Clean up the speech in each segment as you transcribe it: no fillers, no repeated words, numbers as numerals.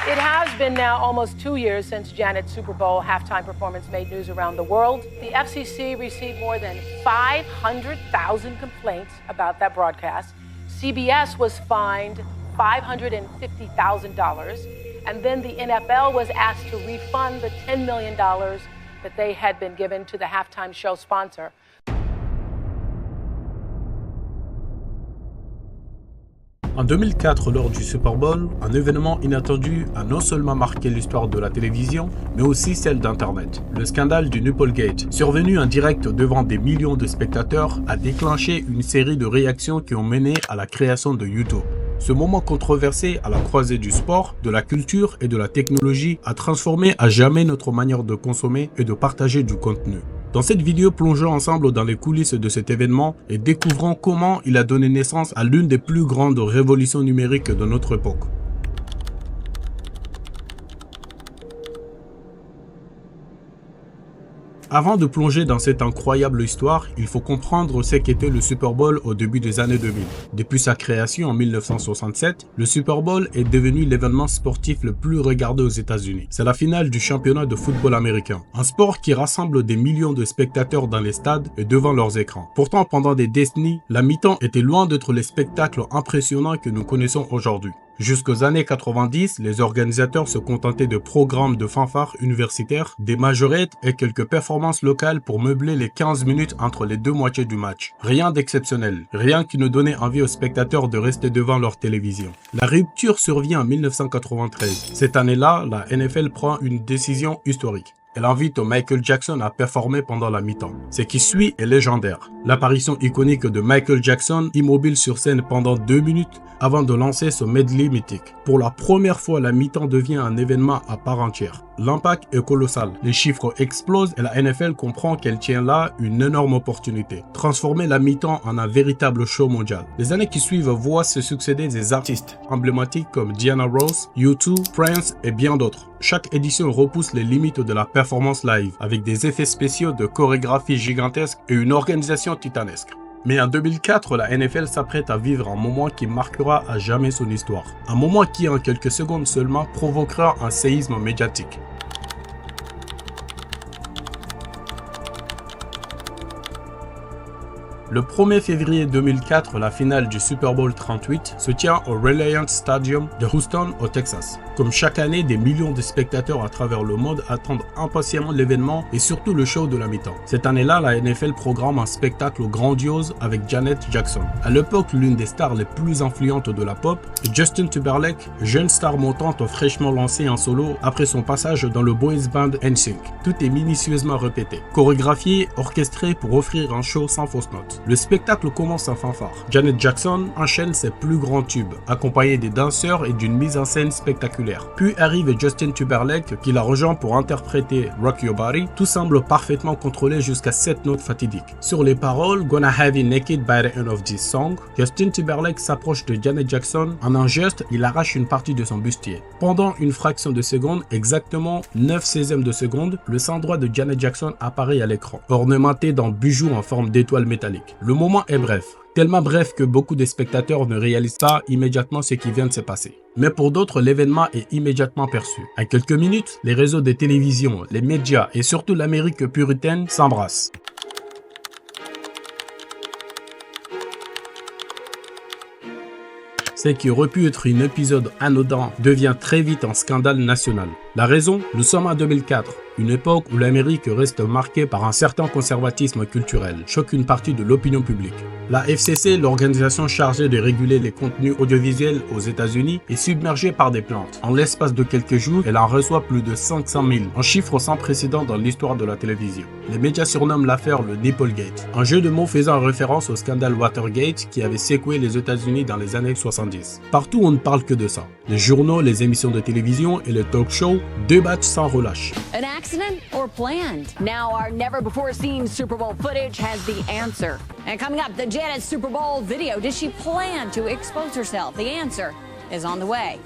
It has been now almost 2 years since Janet's Super Bowl halftime performance made news around the world. The FCC received more than 500,000 complaints about that broadcast. CBS was fined $550,000, and then the NFL was asked to refund the $10 million that they had been given to the halftime show sponsor. En 2004, lors du Super Bowl, un événement inattendu a non seulement marqué l'histoire de la télévision, mais aussi celle d'Internet. Le scandale du Nipplegate, survenu en direct devant des millions de spectateurs, a déclenché une série de réactions qui ont mené à la création de YouTube. Ce moment controversé à la croisée du sport, de la culture et de la technologie a transformé à jamais notre manière de consommer et de partager du contenu. Dans cette vidéo, plongeons ensemble dans les coulisses de cet événement et découvrons comment il a donné naissance à l'une des plus grandes révolutions numériques de notre époque. Avant de plonger dans cette incroyable histoire, il faut comprendre ce qu'était le Super Bowl au début des années 2000. Depuis sa création en 1967, le Super Bowl est devenu l'événement sportif le plus regardé aux États-Unis. C'est la finale du championnat de football américain, un sport qui rassemble des millions de spectateurs dans les stades et devant leurs écrans. Pourtant, pendant des décennies, la mi-temps était loin d'être les spectacles impressionnants que nous connaissons aujourd'hui. Jusqu'aux années 90, les organisateurs se contentaient de programmes de fanfares universitaires, des majorettes et quelques performances locales pour meubler les 15 minutes entre les deux moitiés du match. Rien d'exceptionnel, rien qui ne donnait envie aux spectateurs de rester devant leur télévision. La rupture survient en 1993. Cette année-là, la NFL prend une décision historique. Elle invite Michael Jackson à performer pendant la mi-temps. Ce qui suit est légendaire. L'apparition iconique de Michael Jackson, immobile sur scène pendant 2 minutes avant de lancer ce medley mythique. Pour la première fois, la mi-temps devient un événement à part entière. L'impact est colossal. Les chiffres explosent et la NFL comprend qu'elle tient là une énorme opportunité. Transformer la mi-temps en un véritable show mondial. Les années qui suivent voient se succéder des artistes emblématiques comme Diana Ross, U2, Prince et bien d'autres. Chaque édition repousse les limites de la performance live avec des effets spéciaux de chorégraphie gigantesque et une organisation titanesque. Mais en 2004, la NFL s'apprête à vivre un moment qui marquera à jamais son histoire. Un moment qui, en quelques secondes seulement, provoquera un séisme médiatique. Le 1er février 2004, la finale du Super Bowl 38 se tient au Reliance Stadium de Houston, au Texas. Comme chaque année, des millions de spectateurs à travers le monde attendent impatiemment l'événement et surtout le show de la mi-temps. Cette année-là, la NFL programme un spectacle grandiose avec Janet Jackson. À l'époque, l'une des stars les plus influentes de la pop, et Justin Timberlake, jeune star montante fraîchement lancée en solo après son passage dans le boys band NSYNC. Tout est minutieusement répété, chorégraphié, orchestré pour offrir un show sans fausse note. Le spectacle commence en fanfare. Janet Jackson enchaîne ses plus grands tubes, accompagné des danseurs et d'une mise en scène spectaculaire. Puis arrive Justin Timberlake qui la rejoint pour interpréter Rock Your Body. Tout semble parfaitement contrôlé jusqu'à 7 notes fatidiques. Sur les paroles Gonna Have You Naked by the End of This Song, Justin Timberlake s'approche de Janet Jackson. En un geste, il arrache une partie de son bustier. Pendant une fraction de seconde, exactement 9/16 de seconde, le sang droit de Janet Jackson apparaît à l'écran, ornementé d'un bijou en forme d'étoile métallique. Le moment est bref. Tellement bref que beaucoup de spectateurs ne réalisent pas immédiatement ce qui vient de se passer. Mais pour d'autres, l'événement est immédiatement perçu. En quelques minutes, les réseaux de télévision, les médias et surtout l'Amérique puritaine s'embrassent. Ce qui aurait pu être un épisode anodin devient très vite un scandale national. La raison, nous sommes en 2004. Une époque où l'Amérique reste marquée par un certain conservatisme culturel, choque une partie de l'opinion publique. La FCC, l'organisation chargée de réguler les contenus audiovisuels aux États-Unis, est submergée par des plaintes. En l'espace de quelques jours, elle en reçoit plus de 500 000, un chiffre sans précédent dans l'histoire de la télévision. Les médias surnomment l'affaire le Nipplegate, un jeu de mots faisant référence au scandale Watergate qui avait secoué les États-Unis dans les années 70. Partout, on ne parle que de ça. Les journaux, les émissions de télévision et les talk shows débattent sans relâche. An accident or planned? Now our never-before-seen Super Bowl footage has the answer. And coming up, the Janet Super Bowl video. Did she plan to expose herself? The answer is on the way.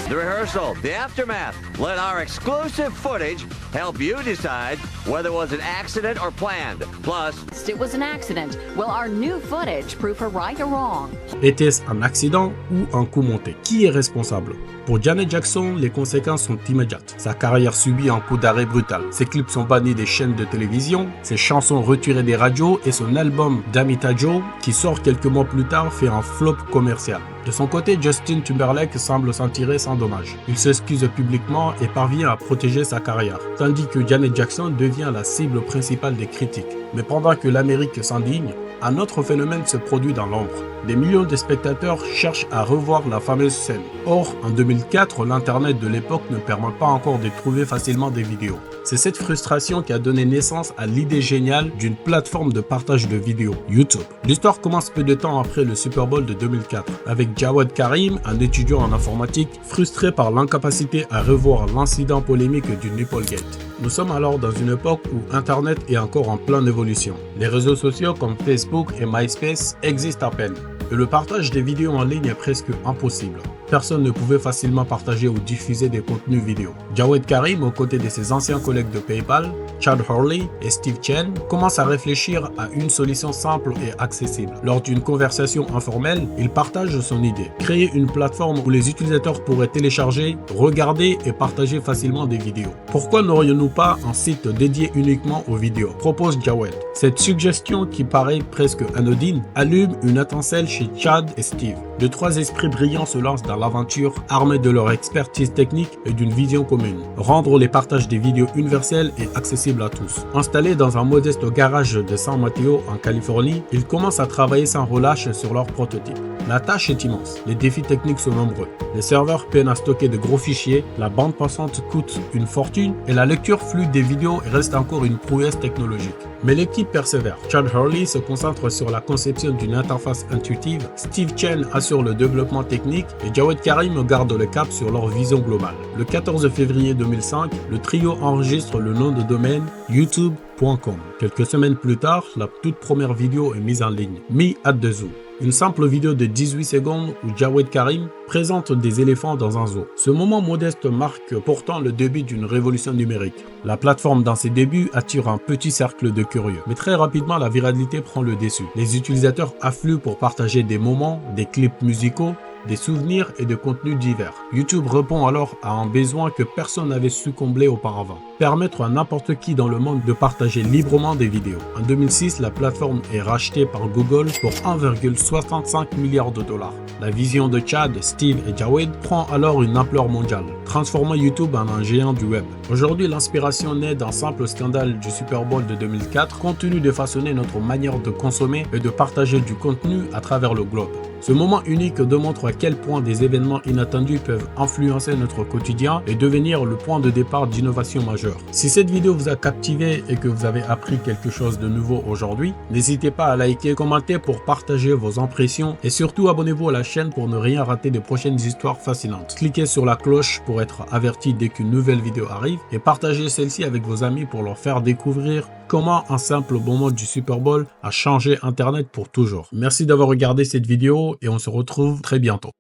The rehearsal, the aftermath. Let our exclusive footage help you decide whether it was an accident or planned. Plus, It was an accident. Will our new footage prove her right or wrong? Était-ce un accident ou un coup monté? Qui est responsable? Pour Janet Jackson, les conséquences sont immédiates. Sa carrière subit un coup d'arrêt brutal. Ses clips sont bannis des chaînes de télévision, ses chansons retirées des radios et son album Damita Joe, qui sort quelques mois plus tard, fait un flop commercial. De son côté, Justin Timberlake semble s'en tirer sans dommage. Il s'excuse publiquement et parvient à protéger sa carrière, tandis que Janet Jackson devient la cible principale des critiques. Mais pendant que l'Amérique s'indigne, un autre phénomène se produit dans l'ombre. Des millions de spectateurs cherchent à revoir la fameuse scène. Or, en 2004, l'internet de l'époque ne permet pas encore de trouver facilement des vidéos. C'est cette frustration qui a donné naissance à l'idée géniale d'une plateforme de partage de vidéos, YouTube. L'histoire commence peu de temps après le Super Bowl de 2004, avec Jawad Karim, un étudiant en informatique, frustré par l'incapacité à revoir l'incident polémique du Nipplegate. Nous sommes alors dans une époque où Internet est encore en pleine évolution. Les réseaux sociaux comme Facebook et MySpace existent à peine, et le partage des vidéos en ligne est presque impossible. Personne ne pouvait facilement partager ou diffuser des contenus vidéo. Jawad Karim, aux côtés de ses anciens collègues de PayPal, Chad Hurley et Steve Chen, commence à réfléchir à une solution simple et accessible. Lors d'une conversation informelle, il partage son idée. Créer une plateforme où les utilisateurs pourraient télécharger, regarder et partager facilement des vidéos. Pourquoi n'aurions-nous pas un site dédié uniquement aux vidéos? Propose Jawad. Cette suggestion, qui paraît presque anodine, allume une étincelle chez Chad et Steve. De trois esprits brillants se lancent dans l'aventure, armés de leur expertise technique et d'une vision commune. Rendre les partages des vidéos universels et accessibles à tous. Installés dans un modeste garage de San Mateo en Californie, ils commencent à travailler sans relâche sur leur prototype. La tâche est immense, les défis techniques sont nombreux. Les serveurs peinent à stocker de gros fichiers, la bande passante coûte une fortune et la lecture fluide des vidéos reste encore une prouesse technologique. Mais l'équipe persévère. Chad Hurley se concentre sur la conception d'une interface intuitive, Steve Chen assure le développement technique et Jawad Karim garde le cap sur leur vision globale. Le 14 février 2005, le trio enregistre le nom de domaine youtube.com. Quelques semaines plus tard, la toute première vidéo est mise en ligne, Me at the Zoo. Une simple vidéo de 18 secondes où Jawad Karim présente des éléphants dans un zoo. Ce moment modeste marque pourtant le début d'une révolution numérique. La plateforme dans ses débuts attire un petit cercle de curieux, mais très rapidement la viralité prend le dessus. Les utilisateurs affluent pour partager des moments, des clips musicaux, des souvenirs et de contenus divers. YouTube répond alors à un besoin que personne n'avait su combler auparavant. Permettre à n'importe qui dans le monde de partager librement des vidéos. En 2006, la plateforme est rachetée par Google pour 1,65 milliard de dollars. La vision de Chad, Steve et Jawad prend alors une ampleur mondiale, transformant YouTube en un géant du web. Aujourd'hui, l'inspiration naît d'un simple scandale du Super Bowl de 2004, continue de façonner notre manière de consommer et de partager du contenu à travers le globe. Ce moment unique démontre à quel point des événements inattendus peuvent influencer notre quotidien et devenir le point de départ d'innovation majeure. Si cette vidéo vous a captivé et que vous avez appris quelque chose de nouveau aujourd'hui, n'hésitez pas à liker, commenter pour partager vos impressions et surtout abonnez-vous à la chaîne pour ne rien rater des prochaines histoires fascinantes. Cliquez sur la cloche pour être averti dès qu'une nouvelle vidéo arrive et partagez celle-ci avec vos amis pour leur faire découvrir comment un simple moment du Super Bowl a changé Internet pour toujours. Merci d'avoir regardé cette vidéo et on se retrouve très bientôt.